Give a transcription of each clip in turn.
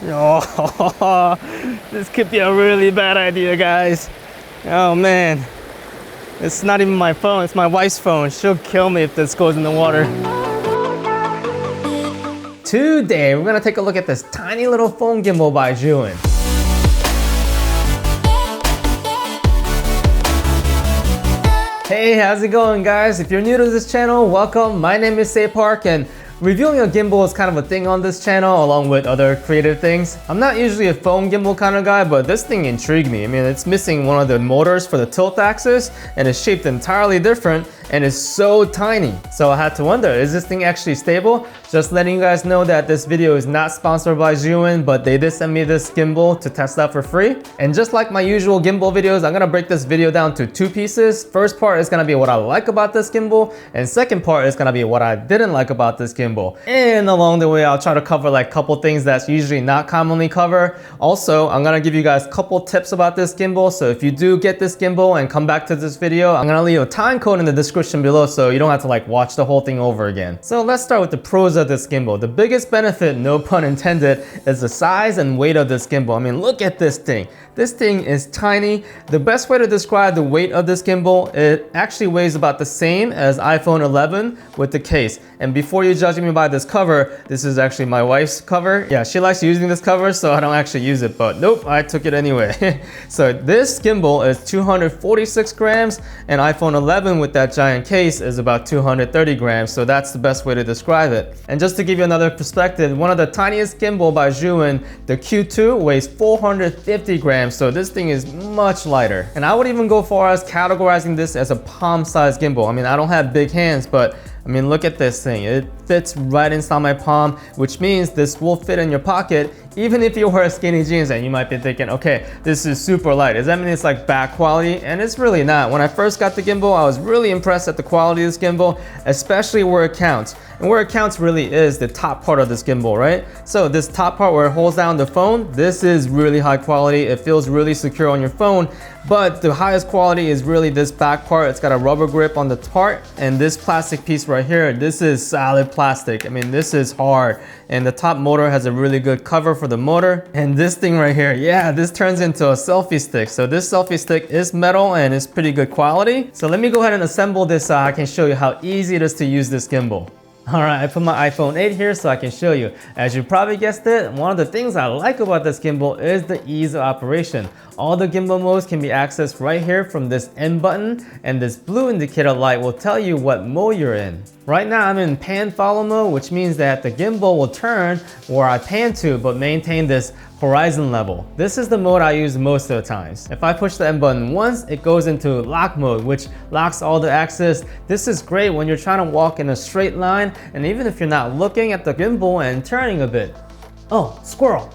Oh, this could be a really bad idea, guys. Oh man, it's not even my phone, it's my wife's phone. She'll kill me if this goes in the water. Today, we're gonna take a look at this tiny little phone gimbal by Zhiyun. Hey, how's it going, guys? If you're new to this channel, welcome. My name is Say Park, and reviewing a gimbal is kind of a thing on this channel along with other creative things. I'm not usually a phone gimbal kind of guy, but this thing intrigued me. I mean, it's missing one of the motors for the tilt axis and it's shaped entirely different and it's so tiny. So I had to wonder, is this thing actually stable? Just letting you guys know that this video is not sponsored by Zhiyun, but they did send me this gimbal to test out for free. And just like my usual gimbal videos, I'm gonna break this video down to two pieces. First part is gonna be what I like about this gimbal, and second part is gonna be what I didn't like about this gimbal. And along the way, I'll try to cover like a couple things that's usually not commonly covered. Also, I'm gonna give you guys a couple tips about this gimbal. So if you do get this gimbal and come back to this video, I'm gonna leave a time code in the description below so you don't have to like watch the whole thing over again. So let's start with the pros of this gimbal. The biggest benefit, no pun intended, is the size and weight of this gimbal. I mean, look at this thing. This thing is tiny. The best way to describe the weight of this gimbal, it actually weighs about the same as iPhone 11 with the case. And before you judge me by this cover, this is actually my wife's cover. Yeah, she likes using this cover, so I don't actually use it, but nope, I took it anyway. So this gimbal is 246 grams, and iPhone 11 with that giant case is about 230 grams, so that's the best way to describe it. And just to give you another perspective, one of the tiniest gimbal by Zhiyun, the Q2, weighs 450 grams. So this thing is much lighter. And I would even go far as categorizing this as a palm-sized gimbal. I mean, I don't have big hands, but I mean, look at this thing. It fits right inside my palm, which means this will fit in your pocket even if you wear skinny jeans. And you might be thinking, okay, this is super light. Does that mean it's like bad quality? And it's really not. When I first got the gimbal, I was really impressed at the quality of this gimbal, especially where it counts. And where it counts really is the top part of this gimbal, right? So this top part where it holds down the phone, this is really high quality. It feels really secure on your phone. But the highest quality is really this back part. It's got a rubber grip on the part, and this plastic piece right here, this is solid plastic. I mean, this is hard. And the top motor has a really good cover for the motor. And this thing right here, yeah, this turns into a selfie stick. So this selfie stick is metal and it's pretty good quality. So let me go ahead and assemble this so I can show you how easy it is to use this gimbal. Alright, I put my iPhone 8 here so I can show you. As you probably guessed it, one of the things I like about this gimbal is the ease of operation. All the gimbal modes can be accessed right here from this N button, and this blue indicator light will tell you what mode you're in. Right now I'm in pan follow mode, which means that the gimbal will turn where I pan to but maintain this horizon level. This is the mode I use most of the times. If I push the N button once, it goes into lock mode, which locks all the axis. This is great when you're trying to walk in a straight line, and even if you're not looking at the gimbal and turning a bit. Oh, squirrel.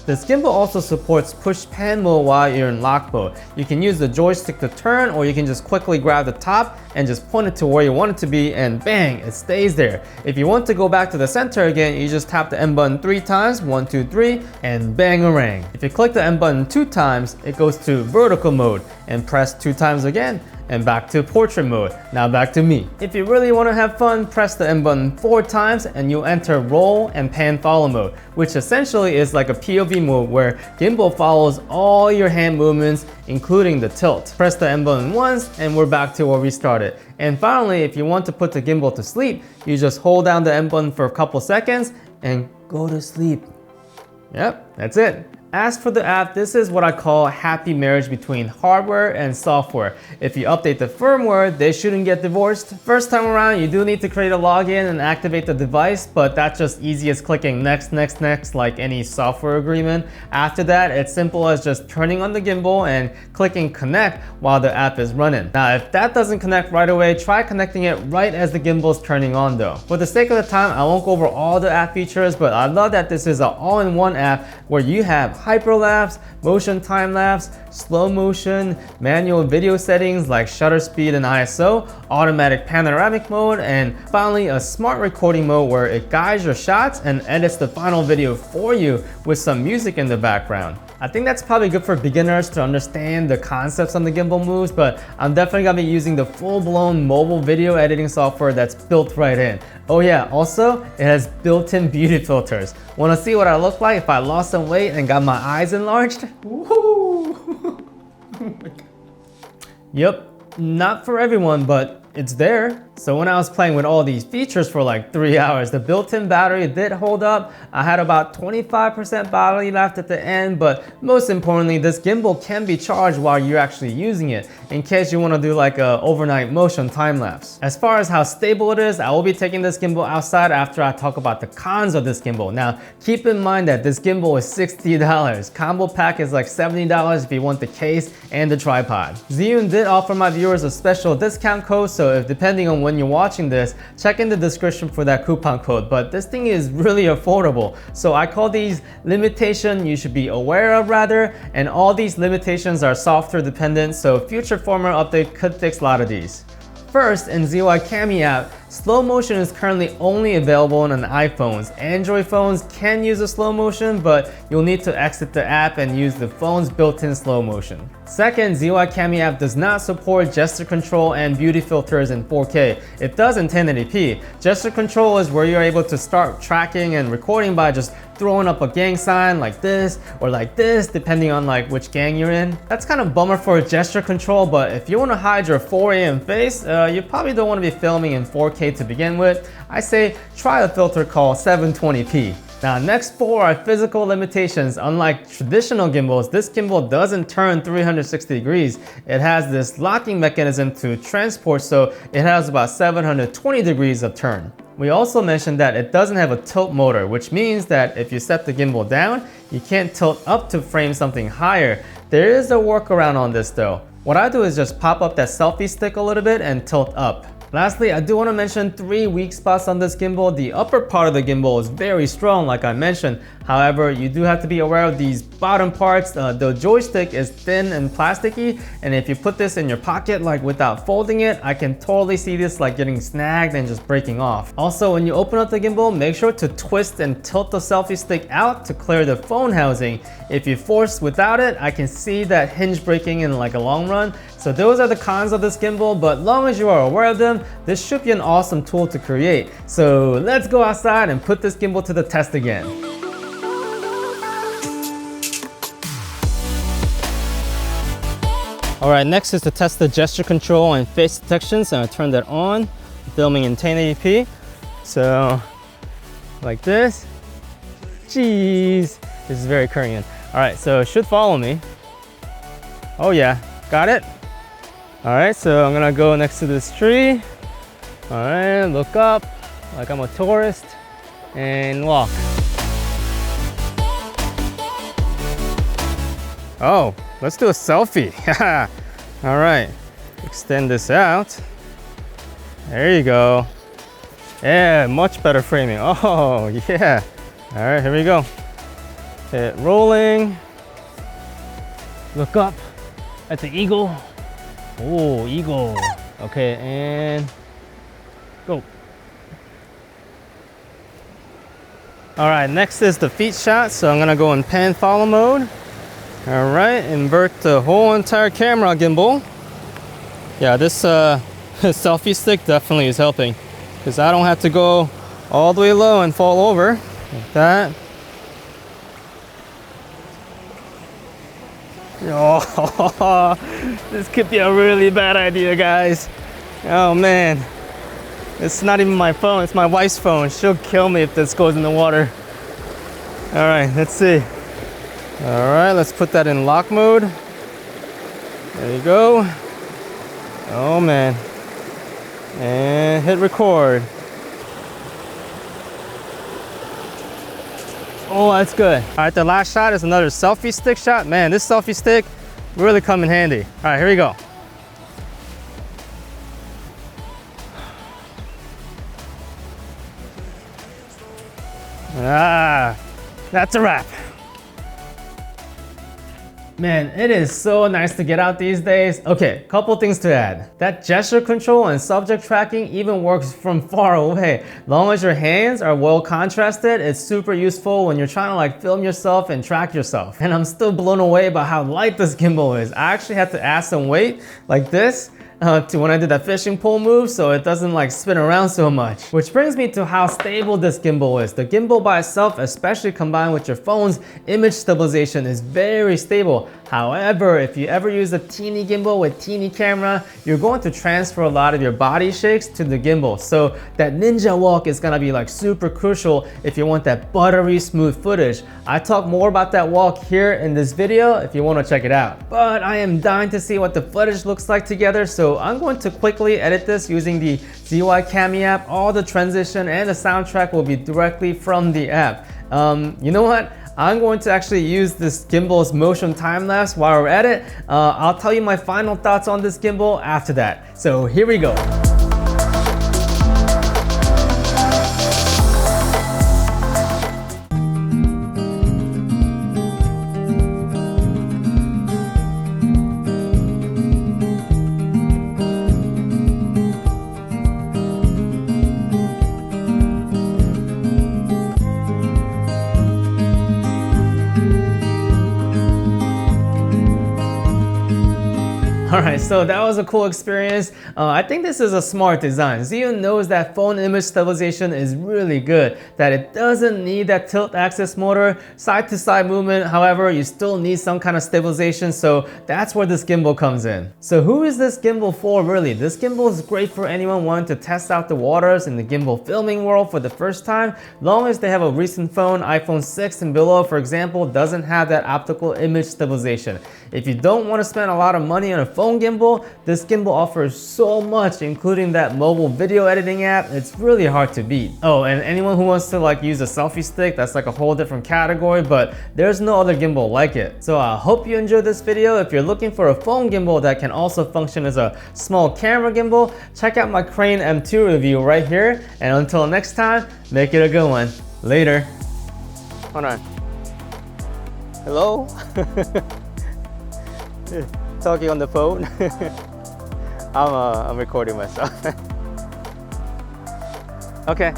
This gimbal also supports push pan mode while you're in lock mode. You can use the joystick to turn, or you can just quickly grab the top and just point it to where you want it to be, and bang, it stays there. If you want to go back to the center again, you just tap the N button 3 times, 1, 2, 3, and bang-a-rang. If you click the N button 2 times, it goes to vertical mode, and press 2 times again, and back to portrait mode. Now back to me. If you really want to have fun, press the N button 4 times and you'll enter roll and pan follow mode, which essentially is like a POV mode where gimbal follows all your hand movements, including the tilt. Press the N button once and we're back to where we started. And finally, if you want to put the gimbal to sleep, you just hold down the N button for a couple seconds and go to sleep. Yep, that's it. As for the app, this is what I call a happy marriage between hardware and software. If you update the firmware, they shouldn't get divorced. First time around, you do need to create a login and activate the device, but that's just easy as clicking next, next, next, like any software agreement. After that, it's simple as just turning on the gimbal and clicking connect while the app is running. Now, if that doesn't connect right away, try connecting it right as the gimbal is turning on though. For the sake of the time, I won't go over all the app features, but I love that this is an all-in-one app where you have hyperlapse, motion time-lapse, slow motion, manual video settings like shutter speed and ISO, automatic panoramic mode, and finally a smart recording mode where it guides your shots and edits the final video for you with some music in the background. I think that's probably good for beginners to understand the concepts on the gimbal moves, but I'm definitely gonna be using the full-blown mobile video editing software that's built right in. Oh yeah, also, it has built-in beauty filters. Wanna see what I look like if I lost some weight and got my eyes enlarged? Woohoo! Yep, not for everyone, but it's there. So when I was playing with all these features for like 3 hours, the built-in battery did hold up. I had about 25% battery left at the end, but most importantly, this gimbal can be charged while you're actually using it, in case you want to do like a overnight motion time lapse. As far as how stable it is, I will be taking this gimbal outside after I talk about the cons of this gimbal. Now, keep in mind that this gimbal is $60. Combo pack is like $70 if you want the case and the tripod. Zhiyun did offer my viewers a special discount code, so if depending on when you're watching this, check in the description for that coupon code. But this thing is really affordable, so I call these limitations you should be aware of rather, and all these limitations are software dependent, so future firmware update could fix a lot of these. First, in Zhiyun Cami app, slow motion is currently only available on iPhones. Android phones can use a slow motion, but you'll need to exit the app and use the phone's built-in slow motion. Second, Zhiyun Cami app does not support gesture control and beauty filters in 4K. It does in 1080p. Gesture control is where you're able to start tracking and recording by just throwing up a gang sign like this or like this, depending on like which gang you're in. That's kind of bummer for gesture control, but if you want to hide your 4 a.m. face, you probably don't want to be filming in 4K to begin with. I say try a filter called 720p. Now, next 4 are physical limitations. Unlike traditional gimbals, this gimbal doesn't turn 360 degrees. It has this locking mechanism to transport, so it has about 720 degrees of turn. We also mentioned that it doesn't have a tilt motor, which means that if you set the gimbal down, you can't tilt up to frame something higher. There is a workaround on this though. What I do is just pop up that selfie stick a little bit and tilt up. Lastly, I do want to mention 3 weak spots on this gimbal. The upper part of the gimbal is very strong, like I mentioned. However, you do have to be aware of these bottom parts. The joystick is thin and plasticky, and if you put this in your pocket like without folding it, I can totally see this like getting snagged and just breaking off. Also, when you open up the gimbal, make sure to twist and tilt the selfie stick out to clear the phone housing. If you force without it, I can see that hinge breaking in like a long run. So those are the cons of this gimbal, but long as you are aware of them, this should be an awesome tool to create. So let's go outside and put this gimbal to the test again. Alright, next is to test the gesture control and face detection. So I turn that on, filming in 1080p. So, like this. Jeez, this is very Korean. Alright, so it should follow me. Oh yeah, got it? Alright, so I'm gonna go next to this tree. Alright, look up like I'm a tourist and walk. Oh, let's do a selfie. Alright, extend this out. There you go. Yeah, much better framing. Oh, yeah. Alright, here we go. Hit rolling. Look up at the eagle. Oh, eagle. Okay, and go. All right, next is the feet shot. So I'm gonna go in pan follow mode. All right, invert the whole entire camera gimbal. Yeah, this selfie stick definitely is helping because I don't have to go all the way low and fall over like that. Oh, this could be a really bad idea, guys. Oh man, it's not even my phone, it's my wife's phone. She'll kill me if this goes in the water. All right, let's see. All right, let's put that in lock mode. There you go. Oh man. And hit record. Oh, that's good. All right, the last shot is another selfie stick shot. Man, this selfie stick really come in handy. All right, here we go. Ah, that's a wrap. Man, it is so nice to get out these days. Okay, couple things to add. That gesture control and subject tracking even works from far away. Long as your hands are well contrasted, it's super useful when you're trying to like film yourself and track yourself. And I'm still blown away by how light this gimbal is. I actually had to add some weight like this to when I did that fishing pole move so it doesn't like spin around so much. Which brings me to how stable this gimbal is. The gimbal by itself, especially combined with your phone's image stabilization, is very stable. However, if you ever use a teeny gimbal with teeny camera, you're going to transfer a lot of your body shakes to the gimbal. So that ninja walk is gonna be like super crucial if you want that buttery smooth footage. I talk more about that walk here in this video if you wanna check it out. But I am dying to see what the footage looks like together, so I'm going to quickly edit this using the Cami app. All the transition and the soundtrack will be directly from the app. You know what? I'm going to actually use this gimbal's motion time-lapse while we're at it. I'll tell you my final thoughts on this gimbal after that. So here we go. Alright, so that was a cool experience. I think this is a smart design. Zhiyun knows that phone image stabilization is really good, that it doesn't need that tilt axis motor, side to side movement. However, you still need some kind of stabilization, so that's where this gimbal comes in. So who is this gimbal for really? This gimbal is great for anyone wanting to test out the waters in the gimbal filming world for the first time, long as they have a recent phone. iPhone 6 and below, for example, doesn't have that optical image stabilization. If you don't want to spend a lot of money on a phone gimbal, this gimbal offers so much, including that mobile video editing app. It's really hard to beat. Oh, and anyone who wants to like use a selfie stick, that's like a whole different category, but there's no other gimbal like it. So I hope you enjoyed this video. If you're looking for a phone gimbal that can also function as a small camera gimbal, check out my Crane M2 review right here. And until next time, make it a good one. Later. Hold on. Hello? Talking on the phone. I'm recording myself. Okay.